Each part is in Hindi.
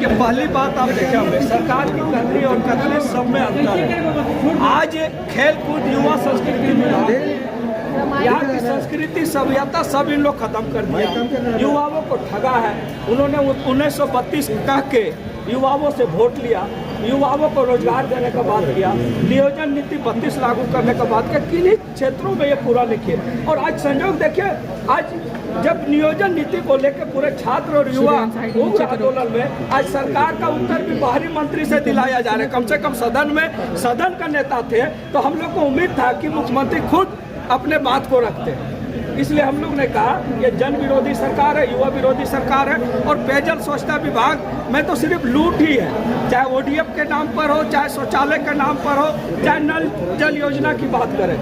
कि पहली बात आप देखे होंगे सरकार की करनी और कथनी सब में अंतर है। आज खेल कूद युवा संस्कृति में यहाँ की संस्कृति सभ्यता सब इन लोग खत्म कर दिया, युवाओं को ठगा है। उन्होंने 1932 कह के युवाओं से वोट लिया, युवाओं को रोजगार देने का बात किया, नियोजन नीति 32 लागू करने का बात किया, किन्हीं क्षेत्रों में ये पूरा नहीं किया। और आज संयोग देखिए, आज जब नियोजन नीति को लेकर पूरे छात्र और युवा उग्र आंदोलन में, आज सरकार का उत्तर भी बाहरी मंत्री से दिलाया जा रहा है। कम से कम सदन में सदन का नेता थे तो हम लोग को उम्मीद था कि मुख्यमंत्री खुद अपने बात को रखते हैं। इसलिए हम लोग ने कहा ये जन विरोधी सरकार है, युवा विरोधी सरकार है। और पेयजल स्वच्छता विभाग में तो सिर्फ लूट ही है, चाहे ODF के नाम पर हो, चाहे शौचालय के नाम पर हो, चाहे नल जल योजना की बात करें।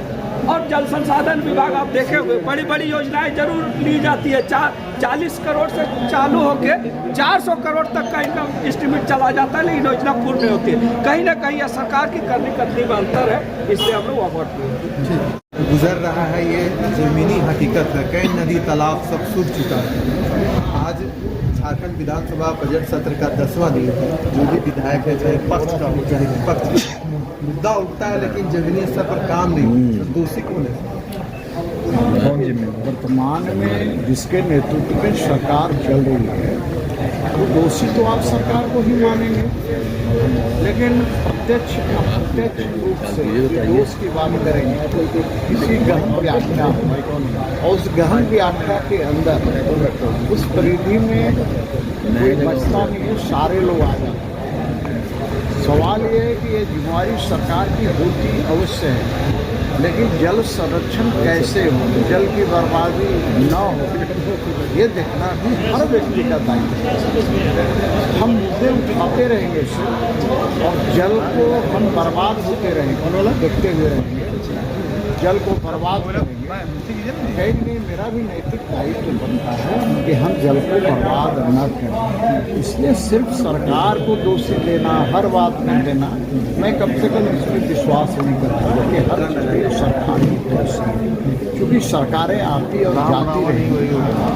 और जल संसाधन विभाग आप देखे हुए बड़ी बड़ी योजनाएं जरूर ली जाती है, 40 करोड़ से चालू होके 400 करोड़ तक का इनका एस्टिमेट चला जाता है, लेकिन योजना पूर्ण नहीं होती है। कहीं ना कहीं यह सरकार की करनी कथनी में अंतर है, इसलिए हम लोग अवॉर्ड गुजर रहा है। ये ज़मीनी हकीकत है, कई नदी तालाब सब सूख चुका है। आज झारखंड विधानसभा बजट सत्र का 10वां दिन है। जो भी विधायक है, चाहे पक्ष का हो चाहे विपक्ष का, मुद्दा उठता है लेकिन जमीनी स्तर पर काम नहीं। दोषी कौन है? वर्तमान में जिसके नेतृत्व में सरकार चल रही है वो दोषी तो आप सरकार को ही मानेंगे, लेकिन प्रत्यक्ष अप्रत्यक्ष रूप से दोष की बात करेंगे तो किसी गहन व्याख्या और उस गहन व्याख्या के अंदर उस परिधि में कोई बचता नहीं है, सारे लोग आ जाते हैं। सवाल ये है कि ये जिम्मेवारी सरकार की होती अवश्य है, लेकिन जल संरक्षण कैसे हो, जल की बर्बादी न हो, ये देखना भी हर व्यक्ति का दायित्व है। हम मुद्दे उठाते रहेंगे और जल को हम बर्बाद होते रहेंगे, देखते हुए रहेंगे, जल को बर्बाद करेंगे। नहीं, मेरा भी नैतिक दायित्व बनता है कि हम जल को बर्बाद न करें। इसलिए सिर्फ सरकार को दोषी देना, हर बात में देना, मैं कम से कम इसमें विश्वास नहीं करता कि हर चीज़ सरकार ही दोषी, क्योंकि सरकारें आती और जाती रही,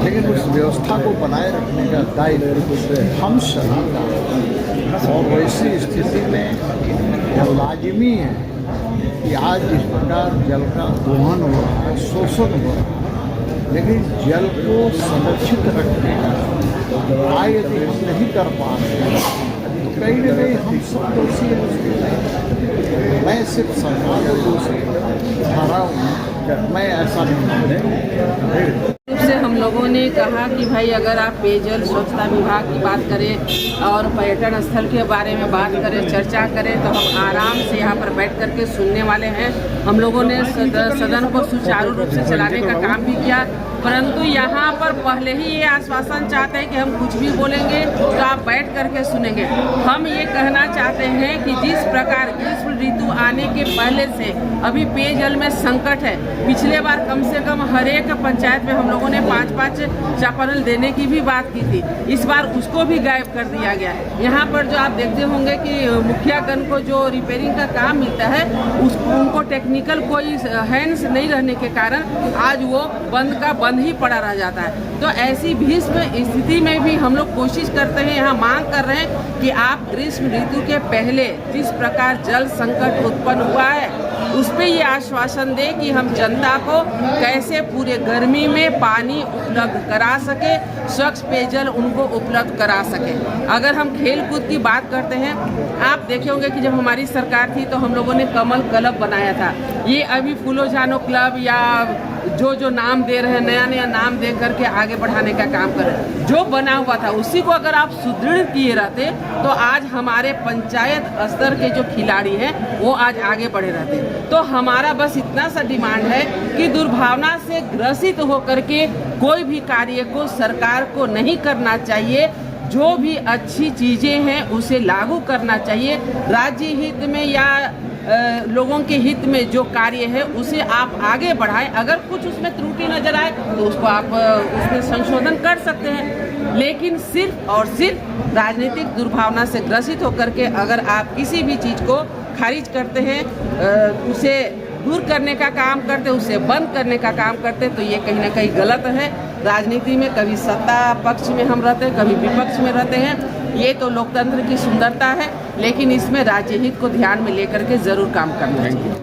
लेकिन उस व्यवस्था को बनाए रखने का दायित्व हम सभी का। और वैसी स्थिति में यह लाजिमी है कि आज जिस प्रकार जल का दोहन हो रहा है, शोषण हो रहा है, लेकिन जल को संरक्षित रखने का यदि हम नहीं कर पा रहे तो कहीं न कहीं हम सब दोषी हैं। मैं सिर्फ सरकार को दोषी ठहरा हूँ, मैं ऐसा नहीं मानता। से हम लोगों ने कहा कि भाई अगर आप पेयजल स्वच्छता विभाग की बात करें और पर्यटन स्थल के बारे में बात करें, चर्चा करें, तो हम आराम से यहाँ पर बैठ कर के सुनने वाले हैं। हम लोगों ने सदन को सुचारू रूप से चलाने का काम भी किया, परंतु यहाँ पर पहले ही ये आश्वासन चाहते हैं कि हम कुछ भी बोलेंगे तो आप बैठ करके सुनेंगे। हम ये कहना चाहते हैं कि जिस प्रकार ग्रीष्म ऋतु आने के पहले से अभी पेयजल में संकट है, पिछले बार कम से कम हर एक पंचायत में हम लोगों ने 5-5 चापानल देने की भी बात की थी, इस बार उसको भी गायब कर दिया गया है। यहाँ पर जो आप देखते होंगे कि मुखियागण को जो रिपेयरिंग का काम मिलता है उनको टेक्निकल कोई हैंड्स नहीं रहने के कारण आज वो बंद का बंद ही पड़ा रह जाता है। तो ऐसी भीषण स्थिति में भी हम लोग कोशिश करते हैं, यहाँ मांग कर रहे हैं कि आप ग्रीष्म ऋतु के पहले जिस प्रकार जल संकट उत्पन्न हुआ है उस पर ये आश्वासन दें कि हम जनता को कैसे पूरे गर्मी में पानी उपलब्ध करा सके, स्वच्छ पेयजल उनको उपलब्ध करा सके। अगर हम खेल कूद की बात करते हैं, आप देखे होंगे कि जब हमारी सरकार थी तो हम लोगों ने कमल क्लब बनाया था। ये अभी फूलो जानो क्लब या जो नाम दे रहे हैं, नया नया नाम दे करके आगे बढ़ाने का काम कर रहे हैं। जो बना हुआ था उसी को अगर आप सुदृढ़ किए रहते तो आज हमारे पंचायत स्तर के जो खिलाड़ी हैं वो आज आगे बढ़े रहते। तो हमारा बस इतना सा डिमांड है कि दुर्भावना से ग्रसित होकर के कोई भी कार्य को सरकार को नहीं करना चाहिए। जो भी अच्छी चीज़ें हैं उसे लागू करना चाहिए। राज्य हित में या लोगों के हित में जो कार्य है उसे आप आगे बढ़ाएं। अगर कुछ उसमें त्रुटि नजर आए तो उसको आप उसमें संशोधन कर सकते हैं, लेकिन सिर्फ और सिर्फ राजनीतिक दुर्भावना से ग्रसित होकर के अगर आप किसी भी चीज़ को खारिज करते हैं, उसे दूर करने का काम करते, उसे बंद करने का काम करते, तो ये कहीं ना कहीं गलत है। राजनीति में कभी सत्ता पक्ष में हम रहते हैं, कभी विपक्ष में रहते हैं। ये तो लोकतंत्र की सुंदरता है, लेकिन इसमें राज्य हित को ध्यान में लेकर के ज़रूर काम करना चाहिए।